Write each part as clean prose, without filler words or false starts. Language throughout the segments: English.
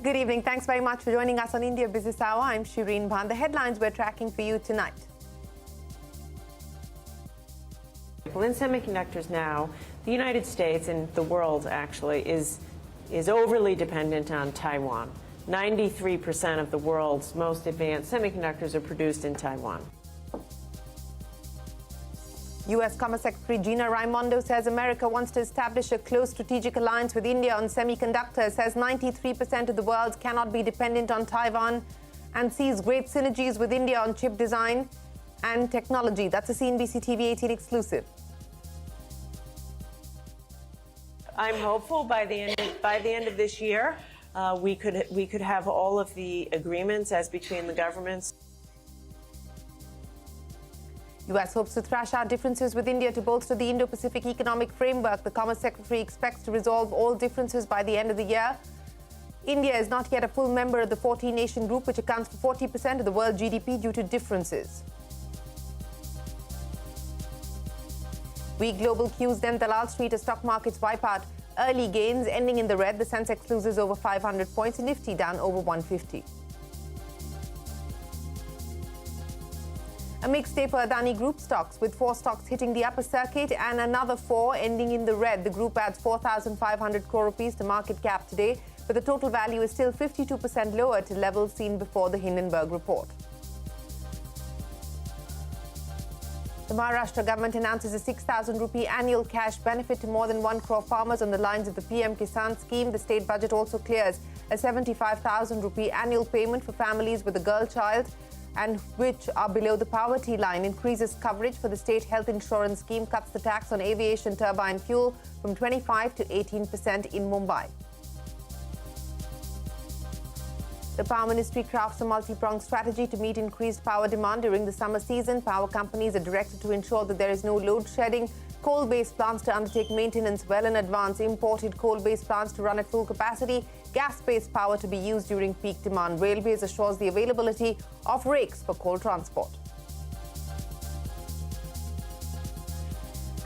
Good evening. Thanks very much for joining us on India Business Hour. I'm Shereen Bhan. The headlines we're tracking for you tonight. Well, in semiconductors now, the United States and the world actually is overly dependent on Taiwan. 93% of the world's most advanced semiconductors are produced in Taiwan. U.S. Commerce Secretary Gina Raimondo says America wants to establish a close strategic alliance with India on semiconductors, says 93% of the world cannot be dependent on Taiwan, and sees great synergies with India on chip design and technology. That's a CNBC-TV18 exclusive. I'm hopeful by the end of this year, we could have all of the agreements as between the governments. U.S. hopes to thrash out differences with India to bolster the Indo-Pacific Economic Framework. The Commerce Secretary expects to resolve all differences by the end of the year. India is not yet a full member of the 14-nation group, which accounts for 40% of the world GDP due to differences. Weak global cues then Dalal Street as stock markets wipe out early gains, ending in the red. The Sensex loses over 500 points, Nifty down over 150. A mixed day for Adani Group stocks, with 4 stocks hitting the upper circuit and another 4 ending in the red. The group adds 4,500 crore rupees to market cap today, but the total value is still 52% lower to levels seen before the Hindenburg report. The Maharashtra government announces a 6,000 rupee annual cash benefit to more than 1 crore farmers on the lines of the PM Kisan scheme. The state budget also clears a 75,000 rupee annual payment for families with a girl child and which are below the poverty line, increases coverage for the state health insurance scheme, cuts the tax on aviation turbine fuel from 25% to 18% in Mumbai. The Power Ministry crafts a multi-pronged strategy to meet increased power demand during the summer season. Power companies are directed to ensure that there is no load shedding. Coal-based plants to undertake maintenance well in advance. Imported coal-based plants to run at full capacity. Gas-based power to be used during peak demand. Railways assures the availability of rakes for coal transport.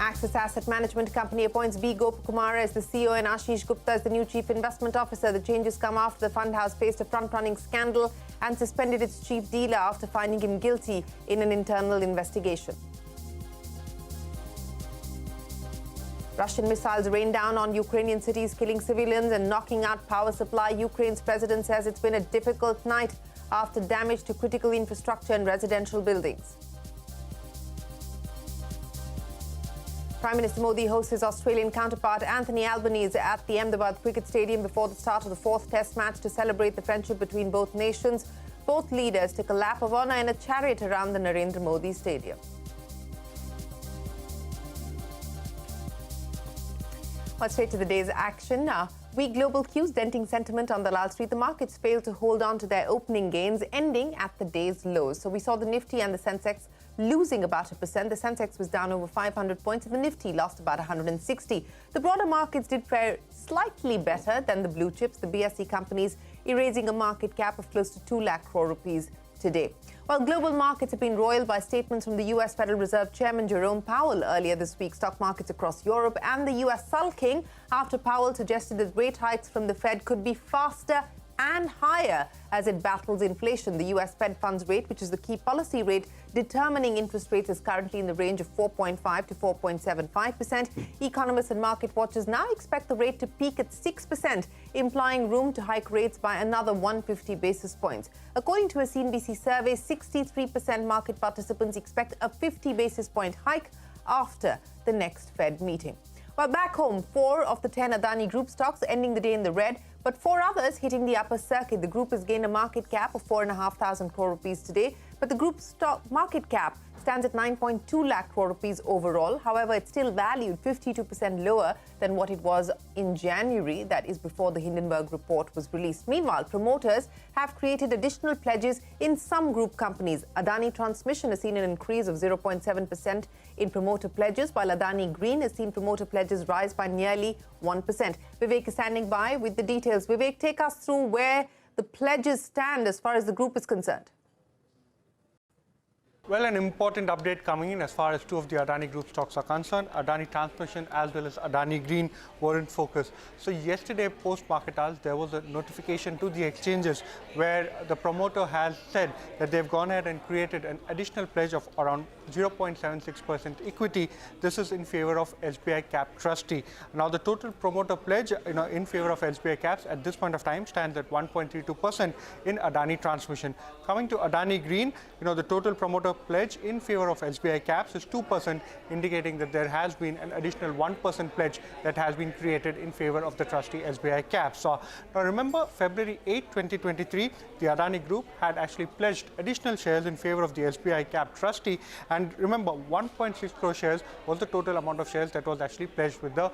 Axis Asset Management Company appoints B. Gopakumar as the CEO and Ashish Gupta as the new Chief Investment Officer. The changes come after the fund house faced a front-running scandal and suspended its chief dealer after finding him guilty in an internal investigation. Russian missiles rain down on Ukrainian cities, killing civilians and knocking out power supply. Ukraine's president says it's been a difficult night after damage to critical infrastructure and residential buildings. Prime Minister Modi hosts his Australian counterpart Anthony Albanese at the Ahmedabad Cricket Stadium before the start of the 4th Test match to celebrate the friendship between both nations. Both leaders took a lap of honour in a chariot around the Narendra Modi Stadium. Well, straight to the day's action. Weak global cues denting sentiment on Dalal Street. The markets failed to hold on to their opening gains, ending at the day's lows. So we saw the Nifty and the Sensex losing about 1%. The Sensex was down over 500 points and the Nifty lost about 160. The broader markets did fare slightly better than the blue chips, the BSE companies erasing a market cap of close to 2 lakh crore rupees today. While global markets have been roiled by statements from the U.S. Federal Reserve Chairman Jerome Powell earlier this week, stock markets across Europe and the U.S. sulking after Powell suggested that rate hikes from the Fed could be faster and higher as it battles inflation. The U.S. Fed funds rate, which is the key policy rate determining interest rates, is currently in the range of 4.5 to 4.75%. Economists and market watchers now expect the rate to peak at 6%, implying room to hike rates by another 150 basis points. According to a CNBC survey, 63% market participants expect a 50 basis point hike after the next Fed meeting. Well, back home, 4 of the 10 Adani Group stocks ending the day in the red, but 4 others hitting the upper circuit. The group has gained a market cap of 4,500 crore rupees today, but the group's stock market cap stands at 9.2 lakh crore rupees overall. However, it's still valued 52% lower than what it was in January, that is before the Hindenburg report was released. Meanwhile, promoters have created additional pledges in some group companies. Adani Transmission has seen an increase of 0.7% in promoter pledges, while Adani Green has seen promoter pledges rise by nearly 1%. Vivek is standing by with the details. Vivek, take us through where the pledges stand as far as the group is concerned. Well, an important update coming in as far as two of the Adani Group stocks are concerned. Adani Transmission as well as Adani Green were in focus. So yesterday, post-market hours, there was a notification to the exchanges where the promoter has said that they've gone ahead and created an additional pledge of around 0.76% equity. This is in favor of SBI Cap Trustee. Now, the total promoter pledge in favor of SBI Caps at this point of time stands at 1.32% in Adani Transmission. Coming to Adani Green, the total promoter pledge in favor of SBI Caps is 2%, indicating that there has been an additional 1% pledge that has been created in favor of the trustee SBI Caps. So, now remember, February 8, 2023, the Adani Group had actually pledged additional shares in favor of the SBI Cap trustee. And remember, 1.6 crore shares was the total amount of shares that was actually pledged with the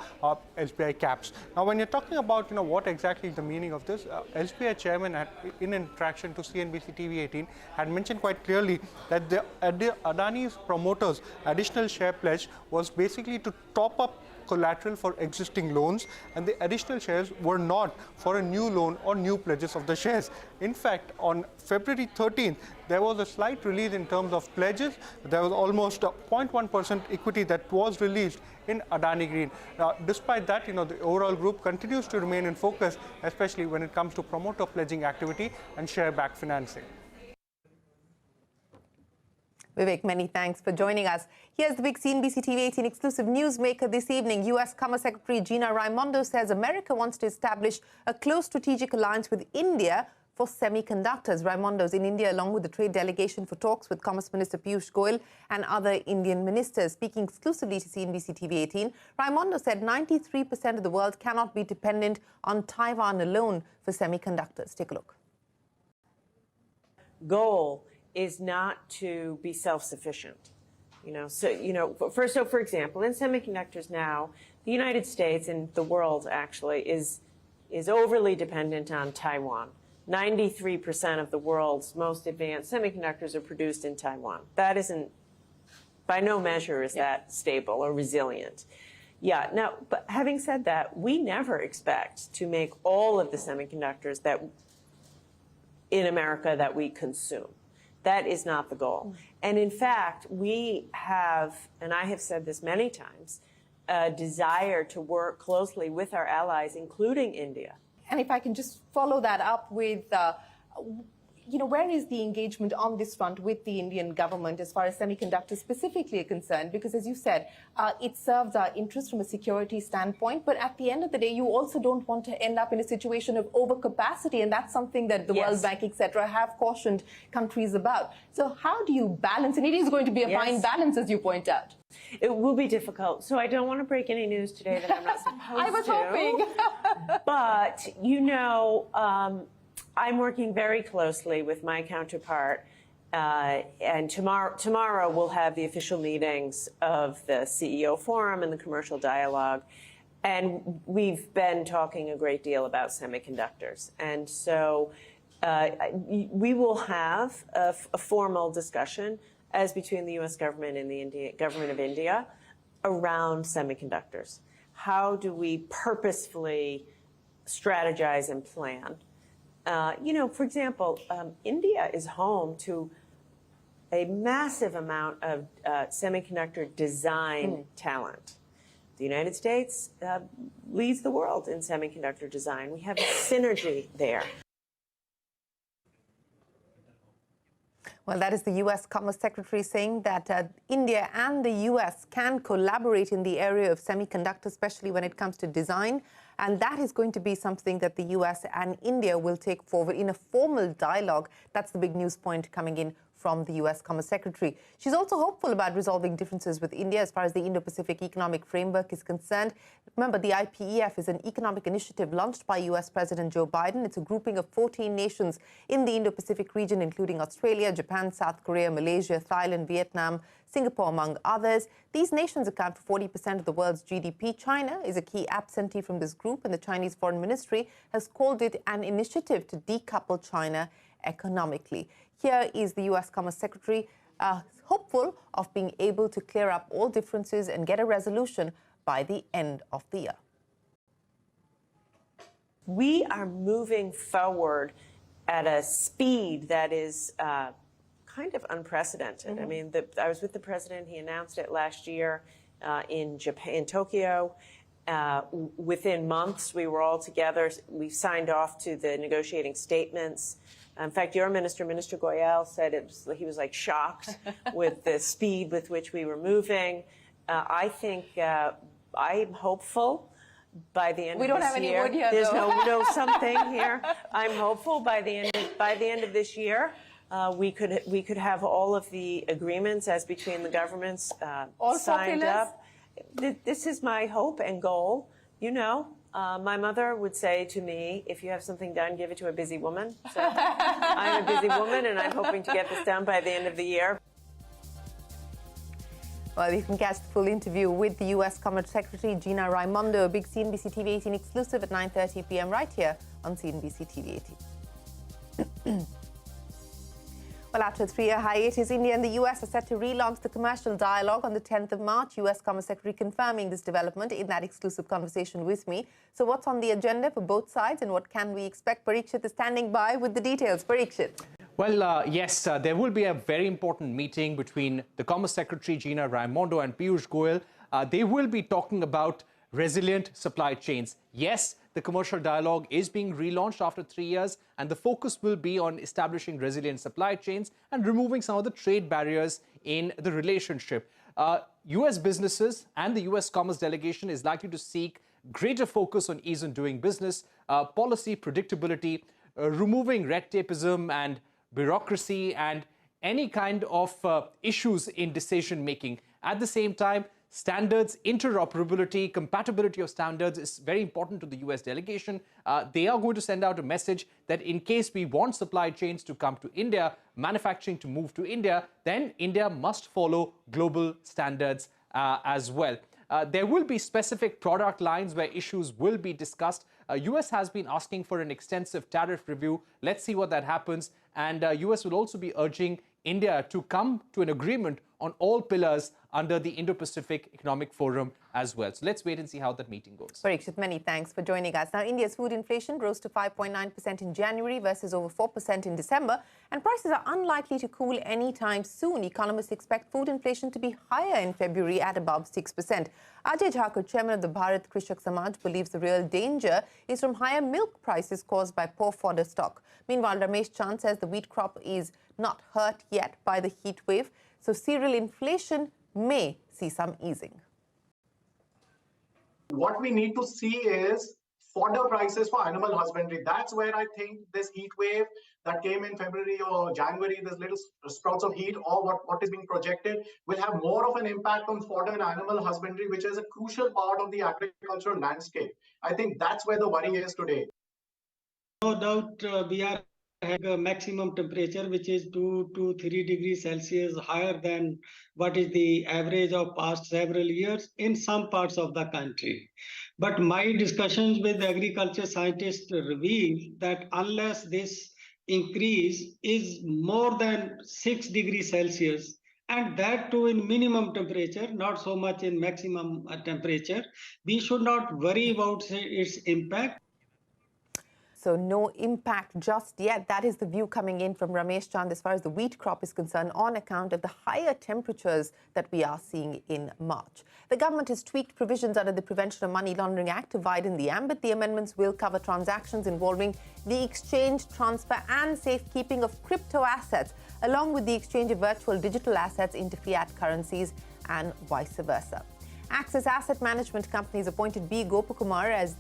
SBI Caps. Now, when you're talking about what exactly is the meaning of this, SBI chairman in interaction to CNBC-TV18 had mentioned quite clearly that the Adani's promoters' additional share pledge was basically to top up collateral for existing loans, and the additional shares were not for a new loan or new pledges of the shares. In fact, on February 13th, there was a slight release in terms of pledges. There was almost 0.1% equity that was released in Adani Green. Now, despite that, the overall group continues to remain in focus, especially when it comes to promoter pledging activity and share-back financing. Vivek, many thanks for joining us. Here's the big CNBC TV18 exclusive newsmaker this evening. U.S. Commerce Secretary Gina Raimondo says America wants to establish a close strategic alliance with India for semiconductors. Raimondo's in India along with the trade delegation for talks with Commerce Minister Piyush Goyal and other Indian ministers. Speaking exclusively to CNBC TV18, Raimondo said 93% of the world cannot be dependent on Taiwan alone for semiconductors. Take a look. Goal is not to be self-sufficient. So for example, in semiconductors now, the United States and the world actually is overly dependent on Taiwan. 93% of the world's most advanced semiconductors are produced in Taiwan. That isn't, by no measure is that stable or resilient. Yeah, now, but having said that, we never expect to make all of the semiconductors that in America that we consume. That is not the goal. And in fact, we have, and I have said this many times, a desire to work closely with our allies, including India. And if I can just follow that up with, where is the engagement on this front with the Indian government as far as semiconductors specifically are concerned? Because as you said, it serves our interest from a security standpoint. But at the end of the day, you also don't want to end up in a situation of overcapacity. And that's something that the World Bank, et cetera, have cautioned countries about. So how do you balance? And it is going to be a fine balance, as you point out. It will be difficult. So I don't want to break any news today that I'm not supposed to. I was hoping. But, I'm working very closely with my counterpart, and tomorrow we'll have the official meetings of the CEO Forum and the Commercial Dialogue, and we've been talking a great deal about semiconductors. And so we will have a formal discussion as between the U.S. government and the government of India around semiconductors. How do we purposefully strategize and plan? For example, India is home to a massive amount of semiconductor design talent. The United States leads the world in semiconductor design. We have a synergy there. Well, that is the U.S. Commerce Secretary saying that India and the U.S. can collaborate in the area of semiconductors, especially when it comes to design. And that is going to be something that the U.S. and India will take forward in a formal dialogue. That's the big news point coming in from the U.S. Commerce Secretary. She's also hopeful about resolving differences with India as far as the Indo-Pacific Economic Framework is concerned. Remember, the IPEF is an economic initiative launched by U.S. President Joe Biden. It's a grouping of 14 nations in the Indo-Pacific region, including Australia, Japan, South Korea, Malaysia, Thailand, Vietnam, Singapore, among others. These nations account for 40% of the world's GDP. China is a key absentee from this group, and the Chinese Foreign Ministry has called it an initiative to decouple China economically. Here is the U.S. Commerce Secretary hopeful of being able to clear up all differences and get a resolution by the end of the year. We are moving forward at a speed that is kind kind of unprecedented. I mean, I was with the president. He announced it last year in Japan, in Tokyo. Within months, we were all together. We signed off to the negotiating statements. In fact, your minister, Minister Goyal, said he was like shocked with the speed with which we were moving. I think I'm hopeful by the end we of don't this have year. any wood here, There's though. no something here. I'm hopeful by the end of this year. We could have all of the agreements as between the governments All signed 4 pillars? up. This is my hope and goal. You know, my mother would say to me, if you have something done, give it to a busy woman. So I'm a busy woman, and I'm hoping to get this done by the end of the year. Well, you can catch the full interview with the U.S. Commerce Secretary Gina Raimondo, a big CNBC-TV18 exclusive at 9:30 p.m. right here on CNBC-TV18. Well, after a 3-year hiatus, India and the U.S. are set to relaunch the commercial dialogue on the 10th of March. U.S. Commerce Secretary confirming this development in that exclusive conversation with me. So what's on the agenda for both sides and what can we expect? Parikshit is standing by with the details. Parikshit. Well, yes, there will be a very important meeting between the Commerce Secretary Gina Raimondo and Piyush Goyal. They will be talking about resilient supply chains. Yes, the commercial dialogue is being relaunched after 3 years, and the focus will be on establishing resilient supply chains and removing some of the trade barriers in the relationship. U.S. businesses and the U.S. Commerce delegation is likely to seek greater focus on ease in doing business, policy predictability, removing red tapeism and bureaucracy and any kind of issues in decision making. At the same time, standards, interoperability, compatibility of standards is very important to the US delegation. They are going to send out a message that in case we want supply chains to come to India, manufacturing to move to India, then India must follow global standards as well. There will be specific product lines where issues will be discussed. US has been asking for an extensive tariff review. Let's see what that happens. And US will also be urging India to come to an agreement on all pillars under the Indo-Pacific Economic Forum as well. So let's wait and see how that meeting goes. Parikshit, many thanks for joining us. Now, India's food inflation rose to 5.9% in January versus over 4% in December, and prices are unlikely to cool anytime soon. Economists expect food inflation to be higher in February at above 6%. Ajay Jhakur, chairman of the Bharat Krishak Samaj, believes the real danger is from higher milk prices caused by poor fodder stock. Meanwhile, Ramesh Chand says the wheat crop is not hurt yet by the heat wave, so cereal inflation may see some easing. What we need to see is fodder prices for animal husbandry. That's where I think this heat wave that came in February or January, this little sprouts of heat or what is being projected will have more of an impact on fodder and animal husbandry, which is a crucial part of the agricultural landscape. I think that's where the worry is today. No doubt we are having a maximum temperature which is 2 to 3 degrees Celsius higher than what is the average of past several years in some parts of the country. But my discussions with agriculture scientists reveal that unless this increase is more than 6 degrees Celsius, and that too in minimum temperature, not so much in maximum temperature, we should not worry about its impact. So no impact just yet. That is the view coming in from Ramesh Chand as far as the wheat crop is concerned on account of the higher temperatures that we are seeing in March. The government has tweaked provisions under the Prevention of Money Laundering Act to widen the ambit. The amendments will cover transactions involving the exchange, transfer and safekeeping of crypto assets, along with the exchange of virtual digital assets into fiat currencies and vice versa. Axis Asset Management Company's appointed B. Gopakumar as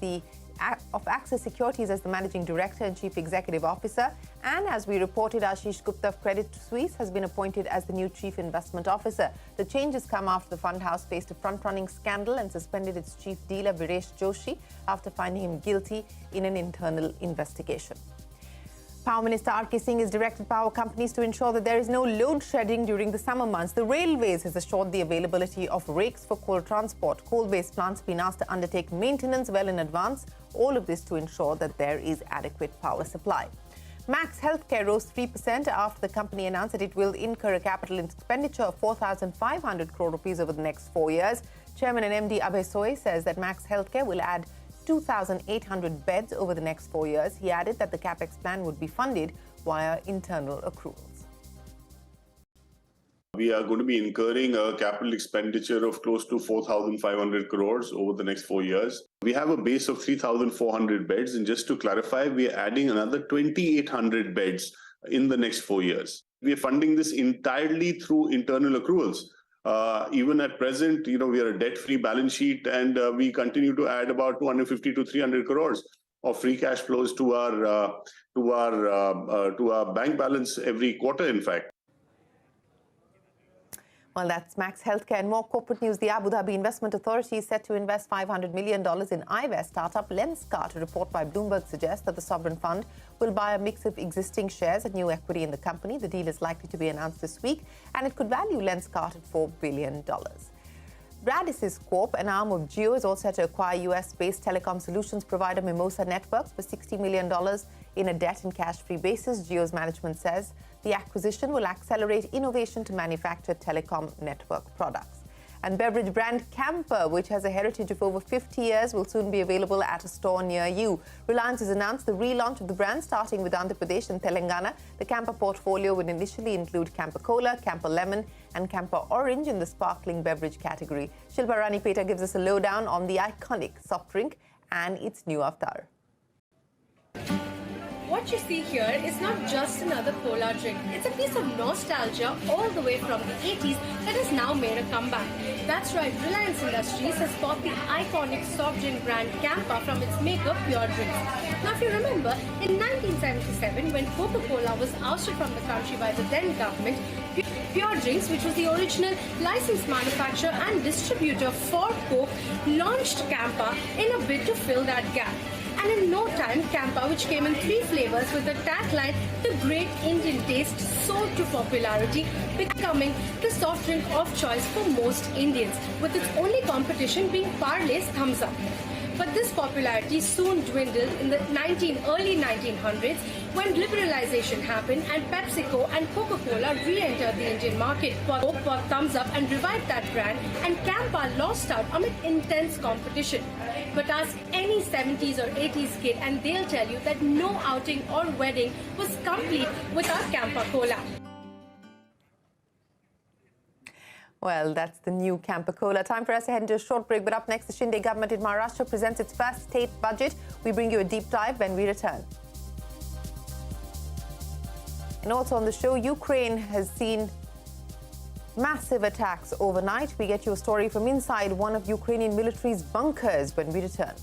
of Axis Securities as the Managing Director and Chief Executive Officer. And as we reported, Ashish Gupta of Credit Suisse has been appointed as the new Chief Investment Officer. The changes come after the fund house faced a front-running scandal and suspended its chief dealer Viresh Joshi after finding him guilty in an internal investigation. Power Minister R.K. Singh has directed power companies to ensure that there is no load shedding during the summer months. The Railways has assured the availability of rakes for coal transport. Coal-based plants have been asked to undertake maintenance well in advance. All of this to ensure that there is adequate power supply. Max Healthcare rose 3% after the company announced that it will incur a capital expenditure of 4,500 crore rupees over the next 4 years. Chairman and MD Abhay Soy says that Max Healthcare will add 2,800 beds over the next 4 years. He added that the capex plan would be funded via internal accruals. We are going to be incurring a capital expenditure of close to 4,500 crores over the next 4 years. We have a base of 3,400 beds. And just to clarify, we are adding another 2,800 beds in the next 4 years. We are funding this entirely through internal accruals. Even at present, we are a debt-free balance sheet, and we continue to add about 250 to 300 crores of free cash flows to our bank balance every quarter, in fact. Well, that's Max Healthcare. And more corporate news. The Abu Dhabi Investment Authority is set to invest $500 million in eyewear startup Lenskart. A report by Bloomberg suggests that the sovereign fund will buy a mix of existing shares and new equity in the company. The deal is likely to be announced this week, and it could value Lenskart at $4 billion. Radisys Corp, an arm of Jio, is also set to acquire US-based telecom solutions provider Mimosa Networks for $60 million in a debt and cash-free basis. Jio's management says the acquisition will accelerate innovation to manufacture telecom network products. And beverage brand Camper, which has a heritage of over 50 years, will soon be available at a store near you. Reliance has announced the relaunch of the brand, starting with Andhra Pradesh and Telangana. The Camper portfolio would initially include Camper Cola, Camper Lemon, and Camper Orange in the sparkling beverage category. Shilpa Ranipeta gives us a lowdown on the iconic soft drink and its new avatar. What you see here is not just another cola drink. It's a piece of nostalgia all the way from the 80s that has now made a comeback. That's right, Reliance Industries has bought the iconic soft drink brand Campa from its maker Pure Drinks. Now, if you remember, in 1977, when Coca-Cola was ousted from the country by the then government, Pure Drinks, which was the original licensed manufacturer and distributor for Coke, launched Campa in a bid to fill that gap. And in no time, Campa, which came in 3 flavors with the tagline, "The Great Indian Taste," soared to popularity, becoming the soft drink of choice for most Indians, with its only competition being Parle's Thumbs Up. But this popularity soon dwindled in the early 1900s when liberalization happened and PepsiCo and Coca-Cola re-entered the Indian market. Coke bought Thumbs Up and revived that brand, and Campa lost out amid intense competition. But ask any 70s or 80s kid and they'll tell you that no outing or wedding was complete without Campa Cola. Well, that's the new Campa Cola. Time for us to head into a short break. But up next, the Shinde government in Maharashtra presents its first state budget. We bring you a deep dive when we return. And also on the show, Ukraine has seen massive attacks overnight. We get you a story from inside one of Ukrainian military's bunkers when we return.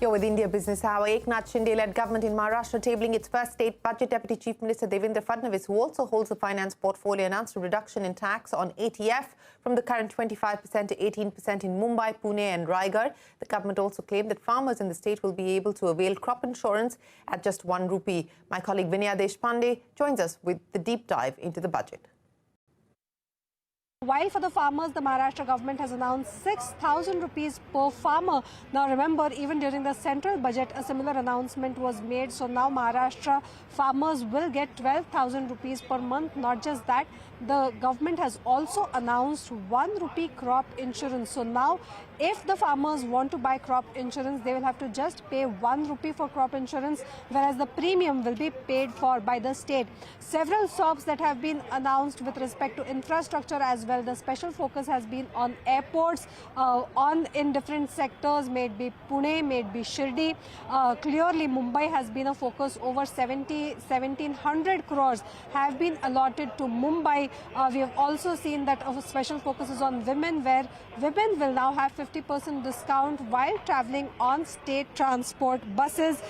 You're with India Business Hour. Eknath Shinde-led government in Maharashtra tabling its first state budget. Deputy Chief Minister Devendra Fadnavis, who also holds the finance portfolio, announced a reduction in tax on ATF from the current 25% to 18% in Mumbai, Pune and Raigad. The government also claimed that farmers in the state will be able to avail crop insurance at just ₹1. My colleague Vinaya Deshpande joins us with the deep dive into the budget. While for the farmers, the Maharashtra government has announced 6,000 rupees per farmer. Now remember, even during the central budget, a similar announcement was made. So now Maharashtra farmers will get 12,000 rupees per month. Not just that, the government has also announced ₹1 crop insurance. So now, if the farmers want to buy crop insurance, they will have to just pay ₹1 for crop insurance, whereas the premium will be paid for by the state. Several SOPs that have been announced with respect to infrastructure as well. The special focus has been on airports, in different sectors, may it be Pune, may it be Shirdi. Clearly, Mumbai has been a focus. Over 1,700 crores have been allotted to Mumbai. We have also seen that a special focus is on women, where women will now have 50% discount while traveling on state transport buses.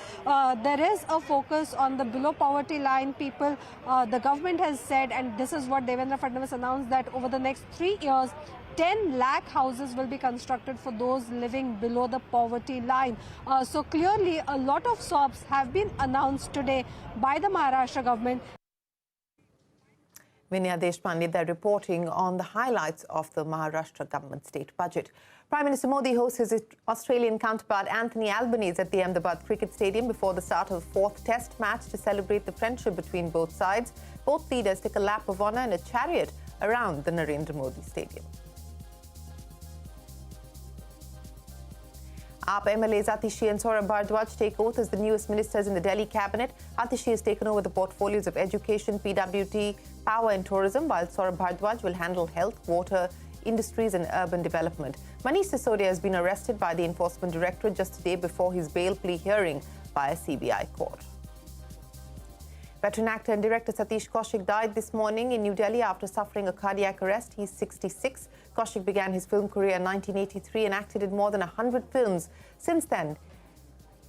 There is a focus on the below poverty line people. The government has said, and this is what Devendra Fadnavis announced, that over the next 3 years, 10 lakh houses will be constructed for those living below the poverty line. So clearly, a lot of SOPs have been announced today by the Maharashtra government. Vinaya Deshpande there reporting on the highlights of the Maharashtra government state budget. Prime Minister Modi hosts his Australian counterpart Anthony Albanese at the Ahmedabad Cricket Stadium before the start of the 4th Test match to celebrate the friendship between both sides. Both leaders take a lap of honour in a chariot around the Narendra Modi Stadium. AAP MLAs Atishi and Saurabh Bhardwaj take oath as the newest ministers in the Delhi cabinet. Atishi has taken over the portfolios of education, PWT, power and tourism, while Saurabh Bhardwaj will handle health, water, industries and urban development. Manish Sisodia has been arrested by the Enforcement Directorate just a day before his bail plea hearing by a CBI court. Veteran actor and director Satish Kaushik died this morning in New Delhi after suffering a cardiac arrest. He's 66. Kaushik began his film career in 1983 and acted in more than 100 films. Since then,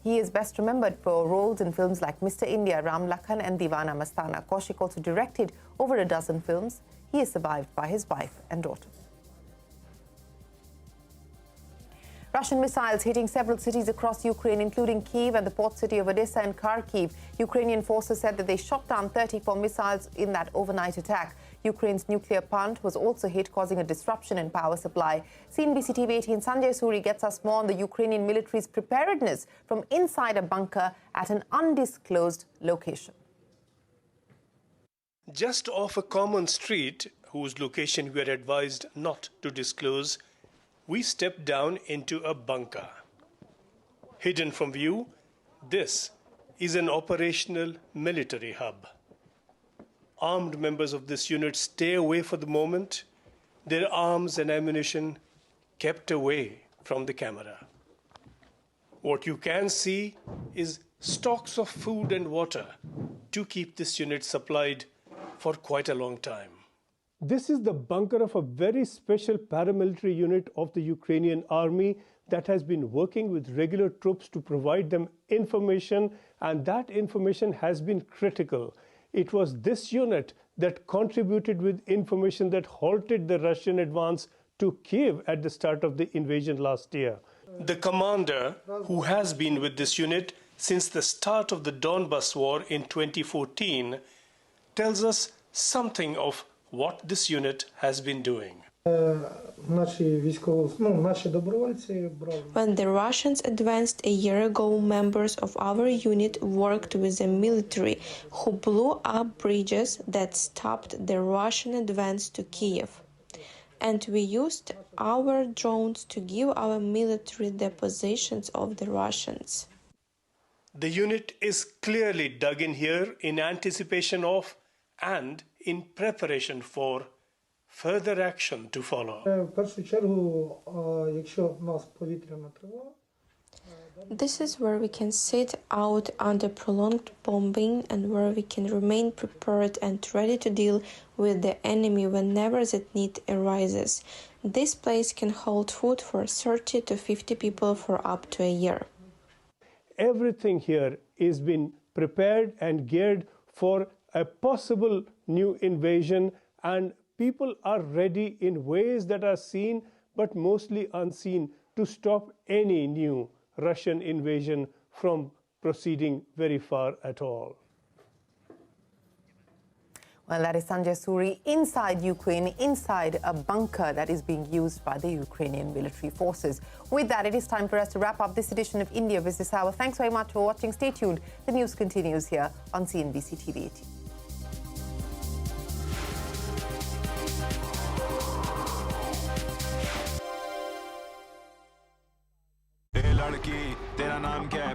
he is best remembered for roles in films like Mr. India, Ram Lakhan and Deewana Mastana. Kaushik also directed over a dozen films. He is survived by his wife and daughter. Russian missiles hitting several cities across Ukraine, including Kyiv and the port city of Odessa and Kharkiv. Ukrainian forces said that they shot down 34 missiles in that overnight attack. Ukraine's nuclear plant was also hit, causing a disruption in power supply. CNBC-TV18 Sanjay Suri gets us more on the Ukrainian military's preparedness from inside a bunker at an undisclosed location. Just off a common street, whose location we are advised not to disclose, we step down into a bunker. Hidden from view, this is an operational military hub. Armed members of this unit stay away for the moment, their arms and ammunition kept away from the camera. What you can see is stocks of food and water to keep this unit supplied for quite a long time. This is the bunker of a very special paramilitary unit of the Ukrainian army that has been working with regular troops to provide them information, and that information has been critical. It was this unit that contributed with information that halted the Russian advance to Kyiv at the start of the invasion last year. The commander, who has been with this unit since the start of the Donbas war in 2014, tells us something of what this unit has been doing. When the Russians advanced a year ago, members of our unit worked with the military, who blew up bridges that stopped the Russian advance to Kyiv. And we used our drones to give our military the positions of the Russians. The unit is clearly dug in here in anticipation of and in preparation for further action to follow. This is where we can sit out under prolonged bombing and where we can remain prepared and ready to deal with the enemy whenever that need arises. This place can hold food for 30 to 50 people for up to a year. Everything here is being prepared and geared for a possible new invasion, and people are ready in ways that are seen but mostly unseen to stop any new Russian invasion from proceeding very far at all. Well, that is Sanjay Suri inside Ukraine, inside a bunker that is being used by the Ukrainian military forces. With that, it is time for us to wrap up this edition of India Business Hour. Thanks very much for watching. Stay tuned. The news continues here on CNBC-TV18.